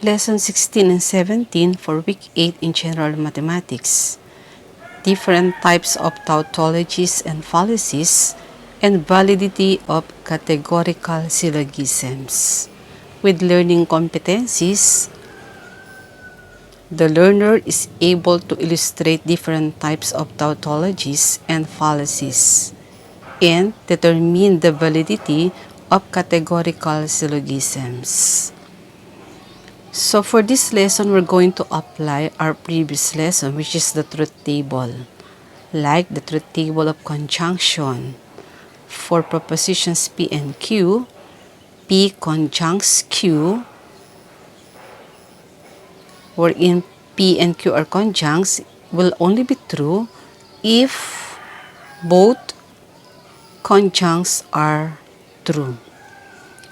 Lesson 16 and 17 for Week 8 in General Mathematics. Different types of tautologies and fallacies, and validity of categorical syllogisms. With learning competencies, the learner is able to illustrate different types of tautologies and fallacies and determine the validity of categorical syllogisms. So for this lesson, we're going to apply our previous lesson, which is the truth table. Like the truth table of conjunction. For propositions P and Q, P conjuncts Q, wherein P and Q are conjuncts, will only be true if both conjuncts are true.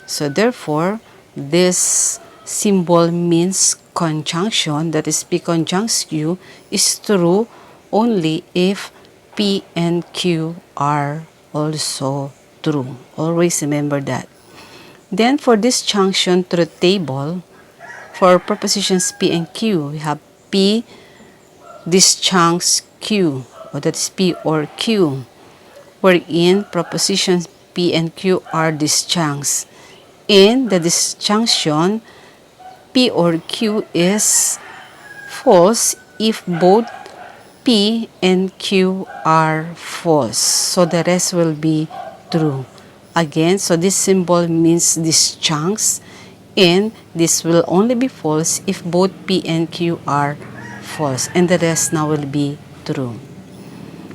So therefore, this symbol means conjunction, that is P conjuncts Q, is true only if P and Q are also true. Always remember that. Then for this junction truth table, for propositions P and Q, we have P disjuncts Q, or that is P or Q, wherein propositions P and Q are disjuncts. In the disjunction, P or Q is false if both P and Q are false. So the rest will be true. Again, so this symbol means disjuncts, and this will only be false if both P and Q are false, and the rest now will be true.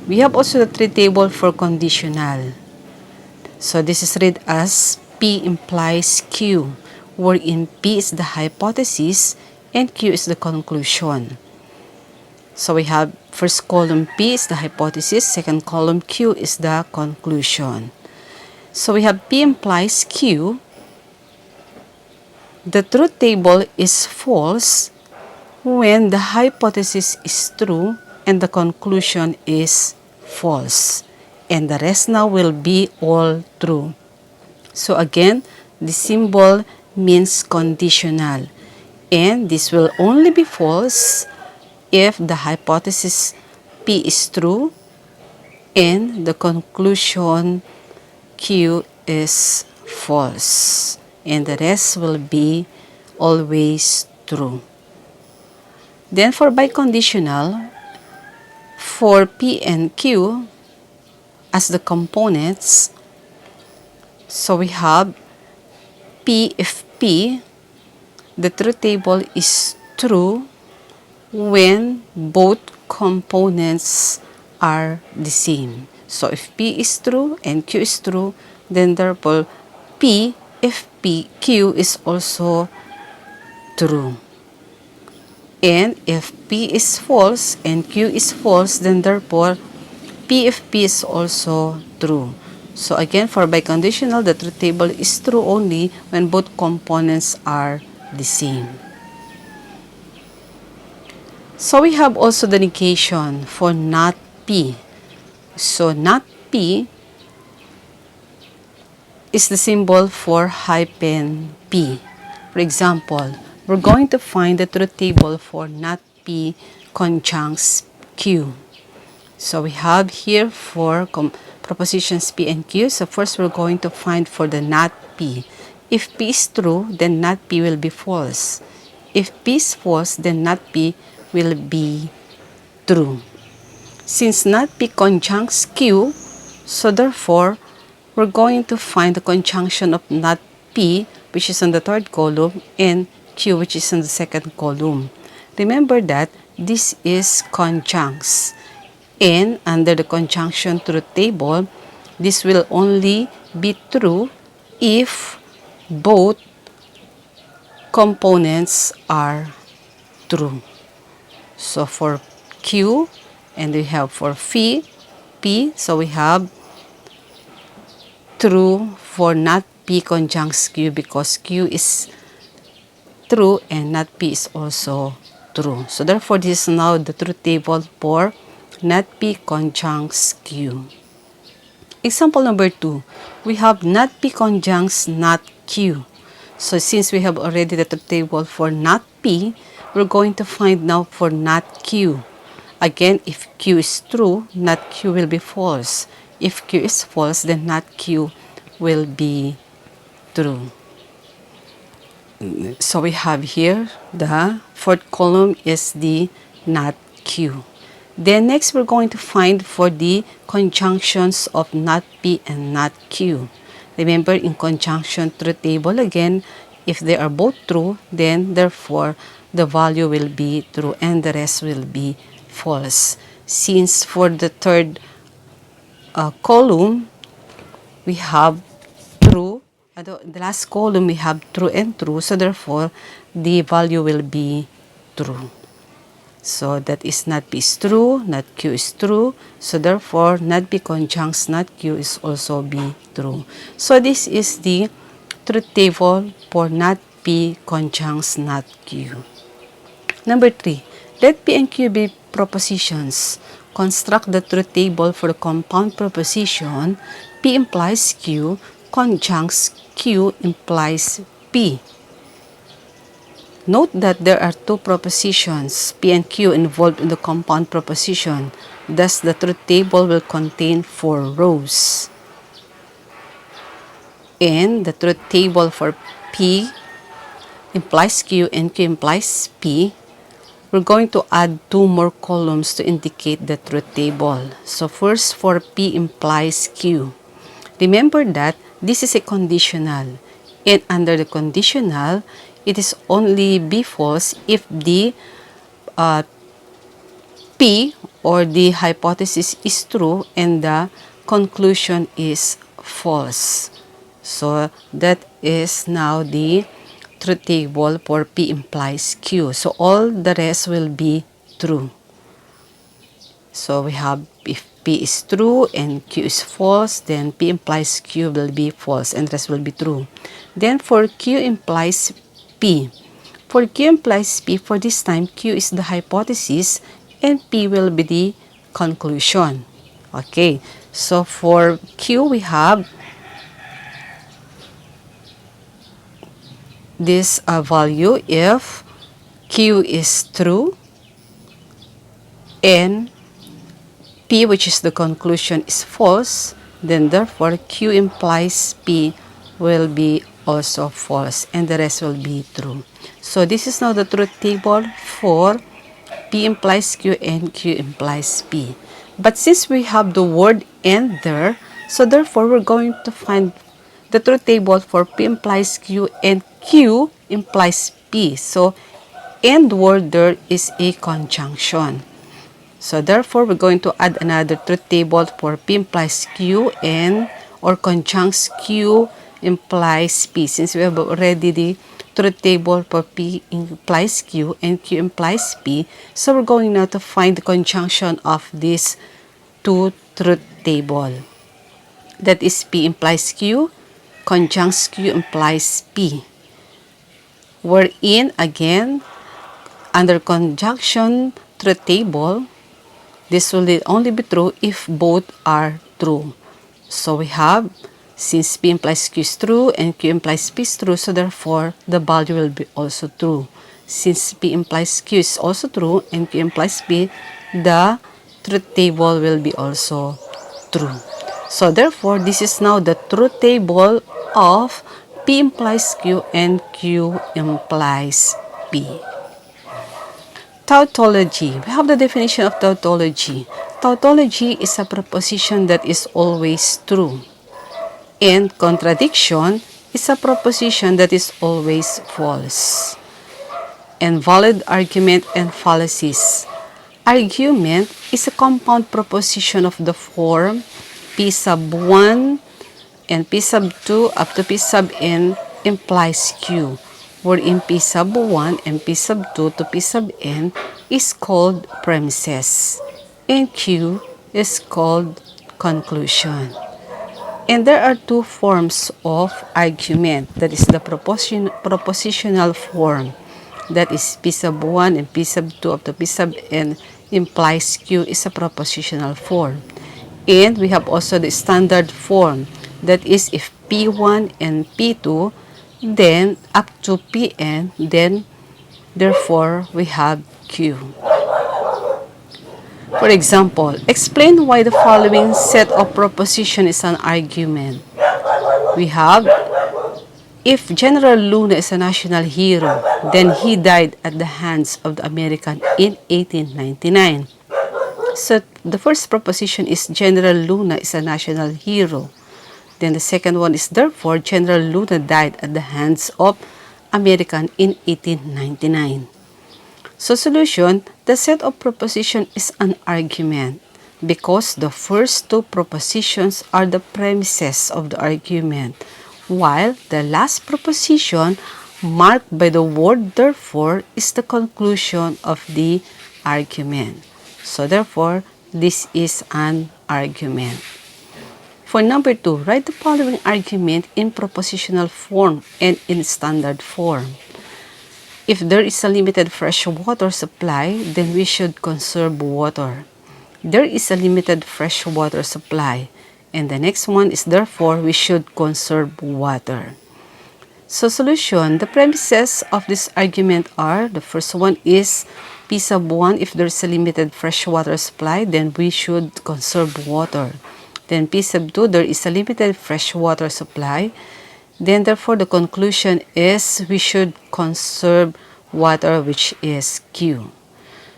We have also the truth table for conditional. So this is read as P implies Q, wherein P is the hypothesis and Q is the conclusion. So we have first column P is the hypothesis, second column Q is the conclusion. So we have P implies Q. The truth table is false when the hypothesis is true and the conclusion is false. And the rest now will be all true. So again, the symbol means conditional. And this will only be false if the hypothesis P is true and the conclusion Q is false. And the rest will be always true. Then for biconditional, for P and Q as the components, so we have P if P, the truth table is true when both components are the same. So if P is true and Q is true, then therefore P if P, Q is also true. And if P is false and Q is false, then therefore P if P is also true. So again, for biconditional, the truth table is true only when both components are the same. So we have also the negation for not P. So not P is the symbol for hyphen P. For example, we're going to find the truth table for not P conjuncts Q. So we have here for propositions P and Q. So first we're going to find for the not P. If P is true, then not P will be false. If P is false, then not P will be true. Since not P conjuncts Q, so therefore, we're going to find the conjunction of not P, which is on the third column, and Q, which is in the second column. Remember that this is conjuncts. And under the conjunction truth table, this will only be true if both components are true. So for Q, and we have for P, so we have true for not P conjuncts Q because Q is true and not P is also true. So therefore, this is now the truth table for not P conjuncts Q. Example number 2, we have not P conjuncts not Q. So since we have already the truth table for not P, we're going to find now for not Q. Again, if Q is true, not Q will be false. If Q is false, then not Q will be true. So we have here the fourth column is the not Q. Then next we're going to find for the conjunctions of not P and not Q. Remember, in conjunction truth table again, if they are both true, then therefore the value will be true and the rest will be false. Since for the third column, we have true. The last column, we have true and true. So therefore, the value will be true. So that is not P is true, not Q is true. So therefore, not P conjuncts not Q is also be true. So this is the truth table for not P conjuncts not Q. Number 3, let P and Q be propositions. Construct the truth table for the compound proposition P implies Q conjuncts Q implies P. Note that there are two propositions, P and Q, involved in the compound proposition. Thus, the truth table will contain 4 rows. And the truth table for P implies Q and Q implies P, we're going to add 2 more columns to indicate the truth table. So first, for P implies Q. Remember that this is a conditional. And under the conditional, it is only be false if the P or the hypothesis is true and the conclusion is false. So that is now the truth table for P implies Q. So all the rest will be true. So we have, if P is true and Q is false, then P implies Q will be false and the rest will be true. Then for Q implies P. For Q implies P, for this time, Q is the hypothesis and P will be the conclusion. Okay, so for Q, we have this value if Q is true and P, which is the conclusion, is false, then therefore Q implies P will be also false and the rest will be true. So this is now the truth table for P implies Q and Q implies P. But since we have the word and there, so therefore we're going to find the truth table for P implies Q and Q implies P. So and word there is a conjunction. So therefore, we're going to add another truth table for P implies Q and or conjuncts Q implies P. Since we have already the truth table for P implies Q and Q implies P, so we're going now to find the conjunction of these two truth table. That is P implies Q, conjuncts Q implies P. Wherein, again, under conjunction truth table, this will only be true if both are true. So we have, since P implies Q is true and Q implies P is true, so therefore the value will be also true. Since P implies Q is also true and Q implies P, the truth table will be also true. So therefore, this is now the truth table of P implies Q and Q implies P. Tautology. We have the definition of tautology. Tautology is a proposition that is always true. And contradiction is a proposition that is always false. And valid argument and fallacies. Argument is a compound proposition of the form P sub 1 and P sub 2 up to P sub n implies Q, wherein P sub 1 and P sub 2 to P sub n is called premises, and Q is called conclusion. And there are 2 forms of argument. That is the propositional form. That is P sub 1 and P sub 2 up to P sub n implies Q is a propositional form. And we have also the standard form. That is if P1 and P2 then up to Pn, then therefore we have Q. For example, explain why the following set of proposition is an argument. We have, if General Luna is a national hero, then he died at the hands of the American in 1899. So the first proposition is General Luna is a national hero. Then the second one is therefore General Luna died at the hands of American in 1899. So solution, the set of proposition is an argument because the first two propositions are the premises of the argument, while the last proposition marked by the word therefore is the conclusion of the argument. So therefore, this is an argument. For number 2, write the following argument in propositional form and in standard form. If there is a limited fresh water supply, then we should conserve water. There is a limited fresh water supply. And the next one is therefore we should conserve water. So solution, the premises of this argument are, the first one is P sub 1, if there is a limited fresh water supply, then we should conserve water. Then P sub 2, there is a limited fresh water supply. Then therefore the conclusion is we should conserve water, which is Q.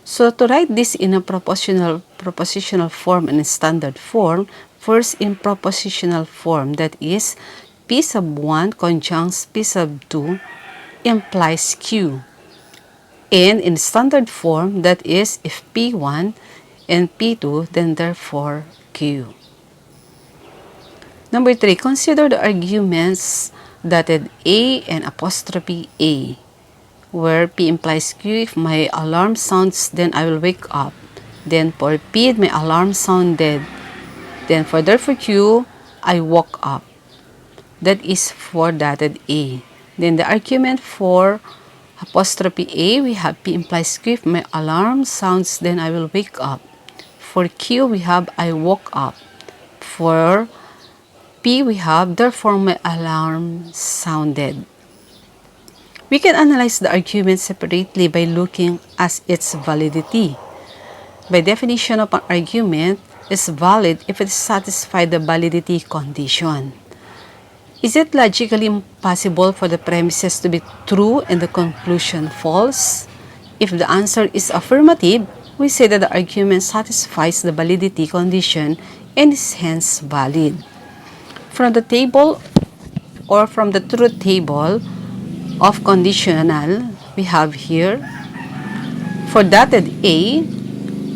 So to write this in a propositional form and standard form, first in propositional form, that is P sub 1 conjuncts P sub 2 implies Q. And in standard form, that is if P1 and P2, then therefore Q. Number 3, consider the arguments dotted A and apostrophe A, where P implies Q. If my alarm sounds, then I will wake up. Then for P, my alarm sounded. Then for therefore Q, I woke up. That is for dotted A. Then the argument for apostrophe A, we have P implies Q. If my alarm sounds, then I will wake up. For Q, we have I woke up. For P, we have therefore my alarm sounded. We can analyze the argument separately by looking at its validity. By definition of an argument is valid if it satisfies the validity condition. Is it logically impossible for the premises to be true and the conclusion false? If the answer is affirmative, we say that the argument satisfies the validity condition and is hence valid. From the table or from the truth table of conditional, we have here, for dotted A,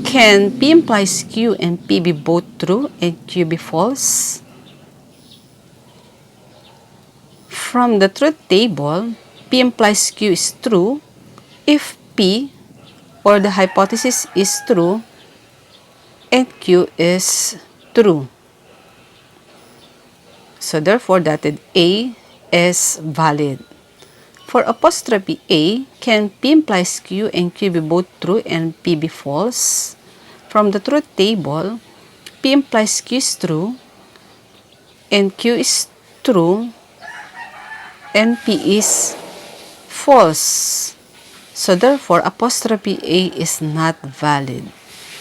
can P implies Q and P be both true and Q be false? From the truth table, P implies Q is true if P or the hypothesis is true and Q is true. So therefore, dotted A is valid. For apostrophe A, can P implies Q and Q be both true and P be false? From the truth table, P implies Q is true and Q is true and P is false. So therefore, apostrophe A is not valid.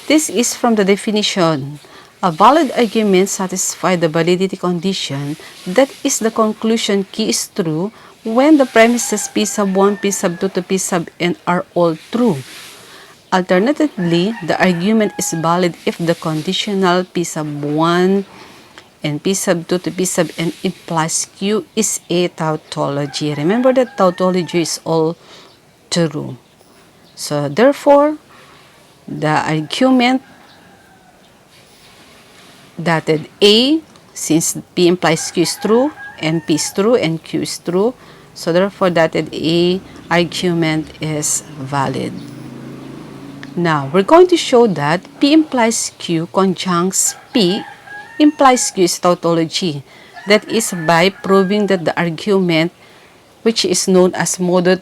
This is from the definition. A valid argument satisfies the validity condition, that is the conclusion Q is true when the premises P sub 1, P sub 2 to P sub n are all true. Alternatively, the argument is valid if the conditional P sub 1 and P sub 2 to P sub n implies Q is a tautology. Remember that tautology is all true. So therefore, the argument dotted A, since P implies Q is true and P is true and Q is true, so therefore dotted A argument is valid. Now, we're going to show that P implies Q conjuncts P implies Q is tautology. That is by proving that the argument, which is known as modus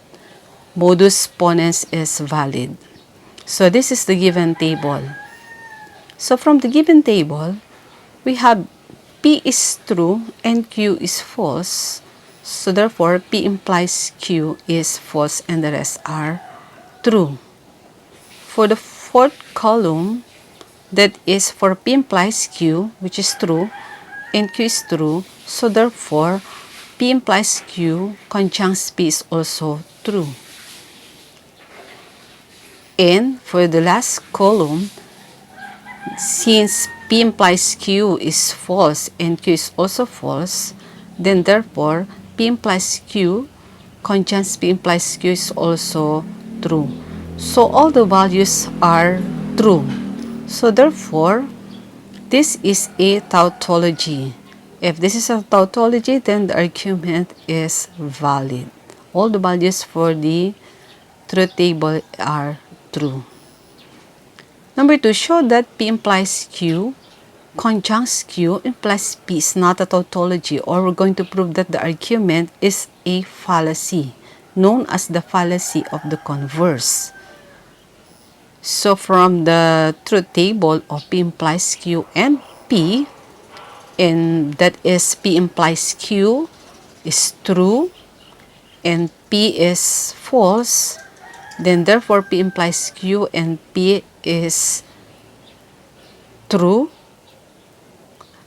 ponens, is valid. So this is the given table. So from the given table, we have P is true and Q is false. So therefore, P implies Q is false and the rest are true. For the fourth column, that is for P implies Q, which is true, and Q is true. So therefore, P implies Q conjuncts P is also true. And for the last column, since P implies Q is false and Q is also false, then therefore P implies Q conjuncts P implies Q is also true. So all the values are true. So therefore, this is a tautology. If this is a tautology, then the argument is valid. All the values for the truth table are true. Number 2, show that P implies Q conjuncts Q implies P is not a tautology, or we're going to prove that the argument is a fallacy, known as the fallacy of the converse. So from the truth table of P implies Q and P, and that is P implies Q is true and P is false, then therefore P implies Q and P is true.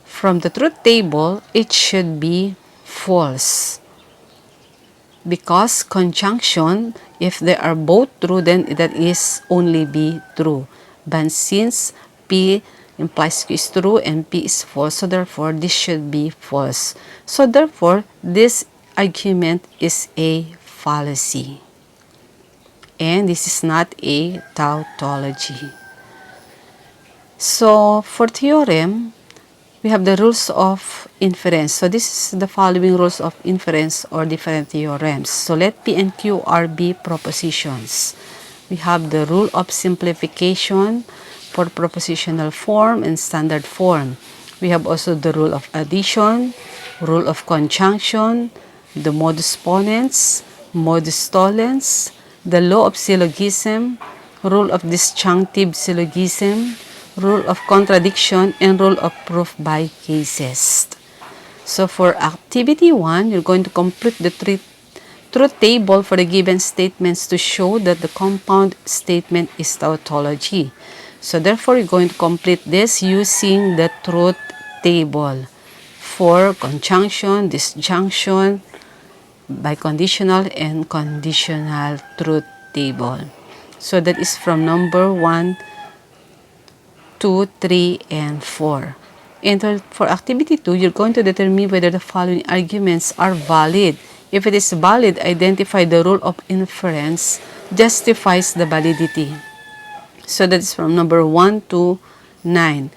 From the truth table, it should be false. Because conjunction, if they are both true, then that is only be true. But since P implies Q is true and P is false, so therefore this should be false. So therefore, this argument is a fallacy. And this is not a tautology. So for theorem, we have the rules of inference. So this is the following rules of inference or different theorems. So let P and Q are be propositions. We have the rule of simplification for propositional form and standard form. We have also the rule of addition, rule of conjunction, the modus ponens, modus tollens, the law of syllogism, rule of disjunctive syllogism, rule of contradiction, and rule of proof by cases. So for activity 1, you're going to complete the truth table for the given statements to show that the compound statement is tautology. So therefore, you're going to complete this using the truth table for conjunction, disjunction, biconditional, and conditional truth table. So that is from number 1, 2, 3, and 4. And for activity 2, you're going to determine whether the following arguments are valid. If it is valid, identify the rule of inference justifies the validity. So that is from number 1 to 9.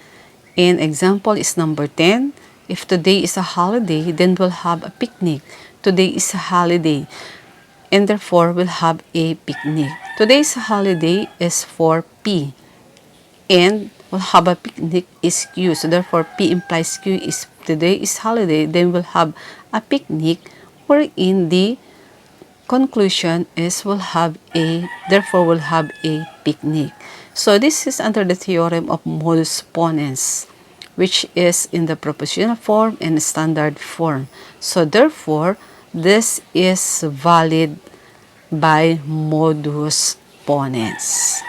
And example is number 10. If today is a holiday, then we'll have a picnic. Today is a holiday, and therefore we'll have a picnic. Today's holiday is for P, and we'll have a picnic is Q. So therefore P implies Q is today is holiday, then we'll have a picnic, wherein the conclusion is therefore we'll have a picnic. So this is under the theorem of modus ponens, which is in the propositional form and standard form. So therefore, this is valid by modus ponens.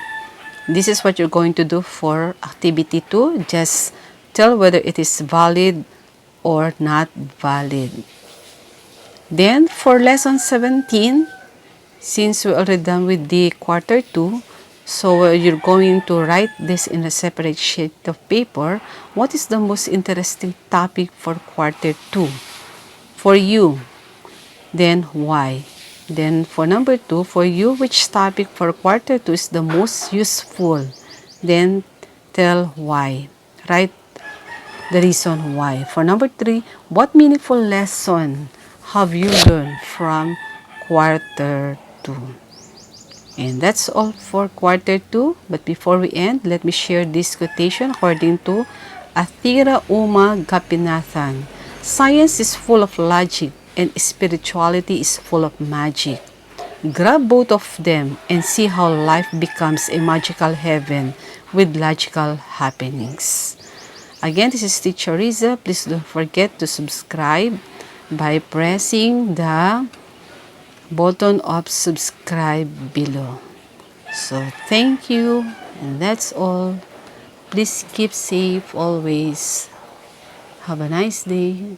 This is what you're going to do for activity 2. Just tell whether it is valid or not valid. Then for lesson 17, since we're already done with the quarter 2, so you're going to write this in a separate sheet of paper. What is the most interesting topic for quarter 2? For you, then why? Then for number 2, for you, which topic for quarter 2 is the most useful? Then tell why. Write the reason why. For number 3, what meaningful lesson have you learned from quarter 2? And that's all for quarter 2. But before we end, let me share this quotation according to Athira Uma Gopinathan. Science is full of logic and spirituality is full of magic. Grab both of them and see how life becomes a magical heaven with logical happenings. Again, this is Teacher Riza. Please don't forget to subscribe, by pressing the button of subscribe below. So thank you, and that's all. Please keep safe always. Have a nice day.